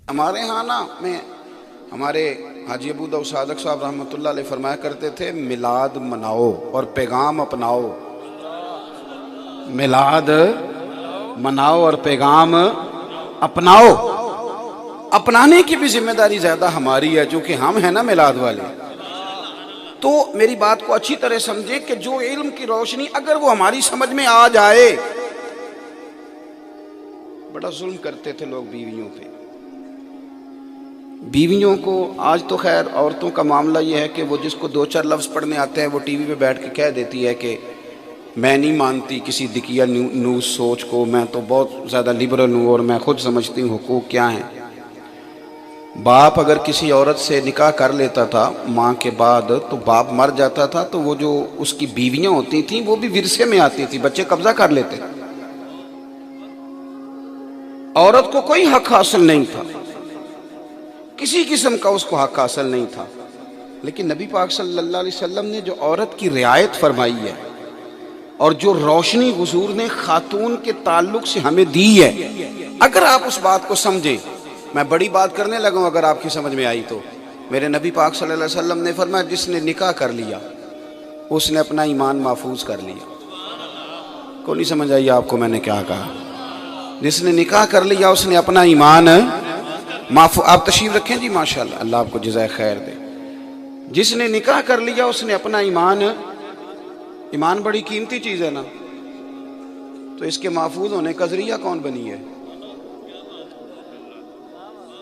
ہمارے ہاں نا میں ہمارے حاجی ابو داؤد صادق صاحب رحمۃ اللہ علیہ فرمایا کرتے تھے میلاد مناؤ اور پیغام اپناؤ. میلاد مناؤ اور پیغام اپناؤ. اپنانے کی بھی ذمہ داری زیادہ ہماری ہے چونکہ ہم ہیں نا میلاد والے. تو میری بات کو اچھی طرح سمجھے کہ جو علم کی روشنی اگر وہ ہماری سمجھ میں آ جائے. بڑا ظلم کرتے تھے لوگ بیویوں پہ. بیویوں کو آج تو خیر عورتوں کا معاملہ یہ ہے کہ وہ جس کو دو چار لفظ پڑھنے آتے ہیں وہ ٹی وی پہ بیٹھ کے کہہ دیتی ہے کہ میں نہیں مانتی کسی دکیا نیوز سوچ کو, میں تو بہت زیادہ لبرل ہوں اور میں خود سمجھتی ہوں حقوق کیا ہیں. باپ اگر کسی عورت سے نکاح کر لیتا تھا ماں کے بعد تو باپ مر جاتا تھا تو وہ جو اس کی بیویاں ہوتی تھیں وہ بھی ورثے میں آتی تھی, بچے قبضہ کر لیتے. عورت کو کوئی حق حاصل نہیں تھا, کسی قسم کا اس کو حق حاصل نہیں تھا. لیکن نبی پاک صلی اللہ علیہ وسلم نے جو عورت کی رعایت فرمائی ہے اور جو روشنی حضور نے خاتون کے تعلق سے ہمیں دی ہے, اگر آپ اس بات کو سمجھیں, میں بڑی بات کرنے لگا ہوں اگر آپ کی سمجھ میں آئی تو. میرے نبی پاک صلی اللہ علیہ وسلم نے فرمایا جس نے نکاح کر لیا اس نے اپنا ایمان محفوظ کر لیا. کو نہیں سمجھ آئی آپ کو میں نے کیا کہا؟ جس نے نکاح کر لیا اس نے اپنا ایمان محفوظ. آپ تشریف رکھیں جی, ماشاءاللہ, اللہ آپ کو جزائے خیر دے. جس نے نکاح کر لیا اس نے اپنا ایمان بڑی قیمتی چیز ہے نا, تو اس کے محفوظ ہونے کا ذریعہ کون بنی ہے؟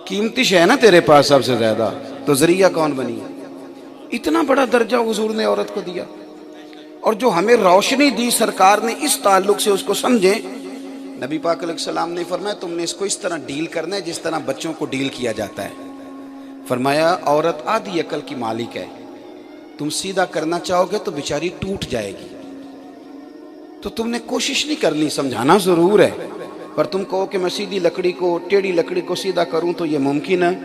قیمتی شے ہے نا تیرے پاس سب سے زیادہ, تو ذریعہ کون بنی ہے؟ اتنا بڑا درجہ حضور نے عورت کو دیا, اور جو ہمیں روشنی دی سرکار نے اس تعلق سے اس کو سمجھیں. نبی پاک علیہ السلام نے فرمایا تم نے اس کو اس طرح ڈیل کرنا ہے جس طرح بچوں کو ڈیل کیا جاتا ہے. فرمایا عورت آدھی عقل کی مالک ہے, تم سیدھا کرنا چاہو گے تو بیچاری ٹوٹ جائے گی, تو تم نے کوشش نہیں کرنی, سمجھانا ضرور ہے, پر تم کہو کہ میں سیدھی لکڑی کو ٹیڑھی لکڑی کو سیدھا کروں تو یہ ممکن ہے.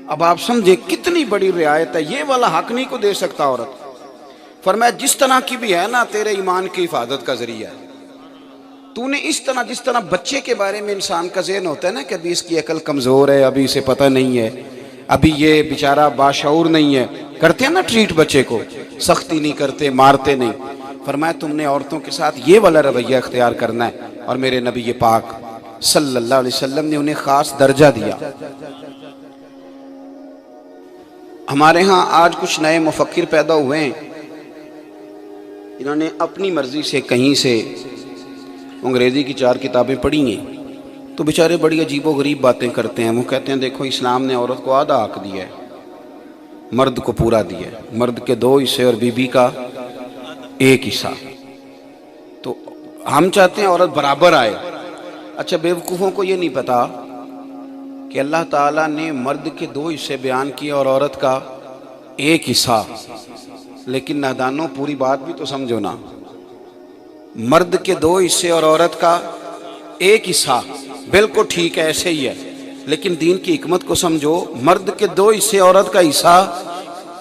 اب آپ سمجھے کتنی بڑی رعایت ہے, یہ والا حق نہیں کو دے سکتا عورت. فرمایا جس طرح کی بھی ہے نا تیرے ایمان کی حفاظت کا ذریعہ ہے. تو نے اس طرح جس طرح بچے کے بارے میں انسان کا ذہن ہوتا ہے نا کہ ابھی اس کی عقل کمزور ہے, ابھی اسے پتہ نہیں ہے, ابھی یہ بیچارہ باشعور نہیں ہے, کرتے ہیں نا ٹریٹ بچے کو, سختی نہیں کرتے, مارتے نہیں. فرمایا تم نے عورتوں کے ساتھ یہ والا رویہ اختیار کرنا ہے, اور میرے نبی پاک صلی اللہ علیہ وسلم نے انہیں خاص درجہ دیا. ہمارے ہاں آج کچھ نئے مفکر پیدا ہوئے ہیں, انہوں نے اپنی مرضی سے کہیں سے انگریزی کی 4 کتابیں پڑھی ہیں, تو بیچارے بڑی عجیب و غریب باتیں کرتے ہیں. وہ کہتے ہیں دیکھو اسلام نے عورت کو آدھا حق دیا ہے, مرد کو پورا دیا ہے, مرد کے 2 حصے اور بیوی کا 1 حصہ, تو ہم چاہتے ہیں عورت برابر آئے. اچھا بیوقوفوں کو یہ نہیں پتا کہ اللہ تعالیٰ نے مرد کے 2 حصے بیان کیے اور عورت کا 1 حصہ. لیکن نادانوں پوری بات بھی تو سمجھو نا, مرد کے 2 حصے اور عورت کا 1 حصہ بالکل ٹھیک ہے, ایسے ہی ہے, لیکن دین کی حکمت کو سمجھو. مرد کے 2 حصے عورت کا حصہ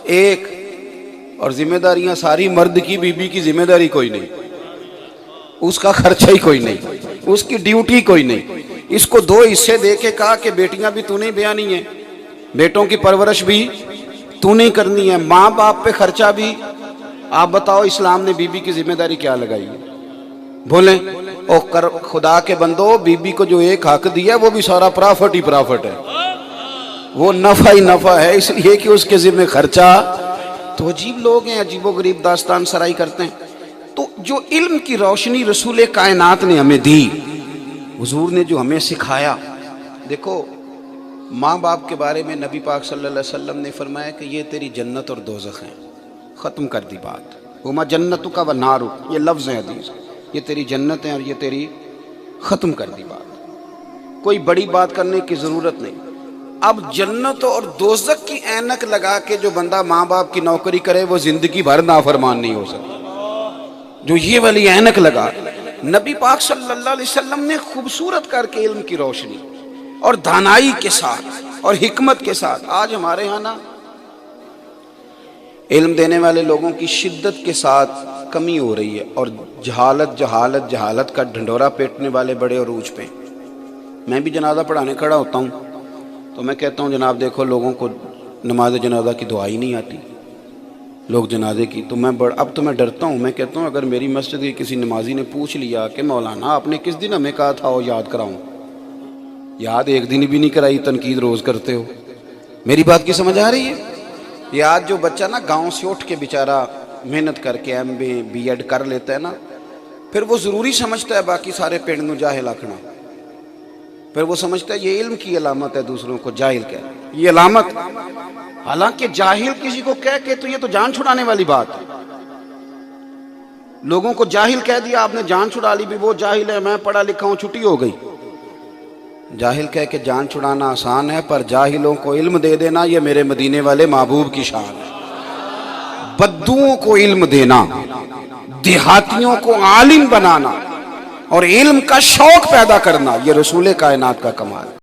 1, اور ذمہ داریاں ساری مرد کی, بیوی کی ذمہ داری کوئی نہیں, اس کا خرچہ ہی کوئی نہیں, اس کی ڈیوٹی کوئی نہیں. اس کو 2 حصے دے کے کہا کہ بیٹیاں بھی تو نہیں بیانی ہیں, بیٹوں کی پرورش بھی تو نہیں کرنی ہے, ماں باپ پہ خرچہ بھی. آپ بتاؤ اسلام نے بیوی کی ذمہ داری کیا لگائی ہے؟ بولیں او خدا کے بندو, بیوی کو جو 1 حق دیا ہے وہ بھی سارا پرافٹ ہی پرافٹ ہے, وہ نفع ہی نفع ہے, اس لیے کہ اس کے ذمہ خرچہ. تو عجیب لوگ ہیں, عجیب و غریب داستان سرائی کرتے ہیں. تو جو علم کی روشنی رسول کائنات نے ہمیں دی, حضور نے جو ہمیں سکھایا. دیکھو ماں باپ کے بارے میں نبی پاک صلی اللہ علیہ وسلم نے فرمایا کہ یہ تیری جنت اور دوزخ ہیں. ختم کر دی بات. وما جنتک و نارک, یہ لفظ ہیں حدیث, یہ تیری جنت ہیں اور یہ تیری, ختم کر دی بات. کوئی بڑی بات کرنے کی ضرورت نہیں. اب جنت اور دوزخ کی اینک لگا کے جو بندہ ماں باپ کی نوکری کرے وہ زندگی بھر نافرمان نہیں ہو سکتا. جو یہ والی اینک لگا, نبی پاک صلی اللہ علیہ وسلم نے خوبصورت کر کے علم کی روشنی اور دانائی کے ساتھ اور حکمت کے ساتھ. آج ہمارے ہاں نا علم دینے والے لوگوں کی شدت کے ساتھ کمی ہو رہی ہے, اور جہالت جہالت جہالت کا ڈھنڈورا پیٹنے والے بڑے عروج پہ. میں بھی جنازہ پڑھانے کھڑا ہوتا ہوں تو میں کہتا ہوں جناب دیکھو لوگوں کو نماز جنازہ کی دعا ہی نہیں آتی، لوگ جنازے کی، تو اب تو میں ڈرتا ہوں، میں کہتا ہوں اگر میری مسجد کے کسی نمازی نے پوچھ لیا کہ مولانا آپ نے کس دن ہمیں کہا تھا وہ یاد کراؤں، یاد ایک دن بھی نہیں کرائی، تنقید روز کرتے ہو۔ میری بات کی سمجھ آ رہی ہے؟ یہ آج جو بچہ نا گاؤں سے اٹھ کے بیچارہ محنت کر کے ایم اے بی ایڈ کر لیتا ہے نا، پھر وہ ضروری سمجھتا ہے باقی سارے پیڑ نو جاہل آکھنا، پھر وہ سمجھتا ہے یہ علم کی علامت ہے دوسروں کو جاہل کہنا، یہ علامت، حالانکہ جاہل کسی کو کہہ کے تو یہ تو جان چھڑانے والی بات ہے۔ لوگوں کو جاہل کہہ دیا آپ نے، جان چھڑا لی، بھی وہ جاہل ہے، میں پڑھا لکھا ہوں، چھٹی ہو گئی۔ جاہل کہہ کے جان چھڑانا آسان ہے، پر جاہلوں کو علم دے دینا یہ میرے مدینے والے محبوب کی شان ہے۔ بدوؤں کو علم دینا، دیہاتیوں کو عالم بنانا اور علم کا شوق پیدا کرنا، یہ رسول کائنات کا کمال ہے۔